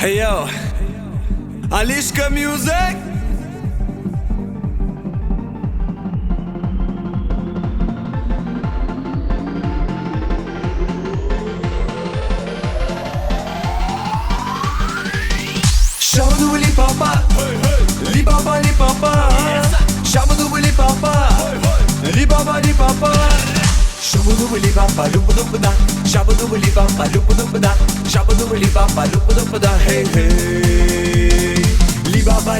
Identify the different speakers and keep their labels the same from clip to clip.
Speaker 1: Hey yo, Alishka Music. Shabadoo li papa, li papa li papa. Shabadoo li papa, li papa li papa. Shabadoo li papa, loop loop da. Shabadoo li papa, loop loop da. Shabadoo li papa, loop loop da. Hey hey. Li papa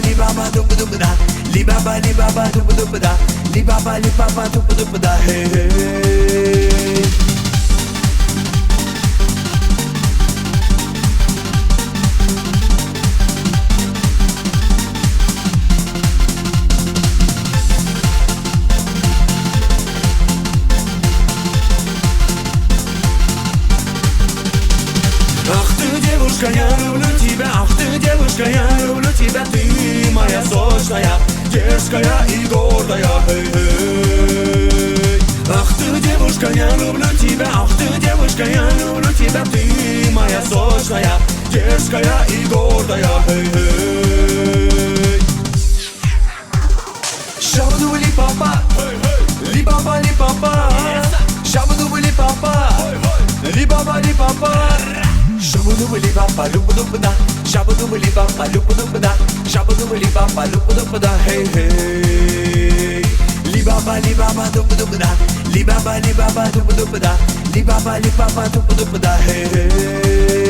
Speaker 1: loop loop da. Li papa loop loop da. Li papa loop loop da. Hey hey. Ах ты, девушка, я люблю тебя. Ах ты, девушка, я люблю тебя. Ты моя сочная, дерзкая и гордая. Эй, эй. Ах ты, девушка, я люблю тебя. Ах ты, девушка, я люблю тебя. Ты моя сочная, дерзкая и гордая. Эй, эй. Шабаду ли папа, ли папа ли папа. Шабаду ли папа, ли папа ли папа. Shabadoo li papa, loop loop da. Shabadoo li papa, loop loop da. Shabadoo li papa, loop loop da. Hey hey. Li papa, loop loop da. Li papa, loop loop da. Li papa, loop loop da. Hey hey.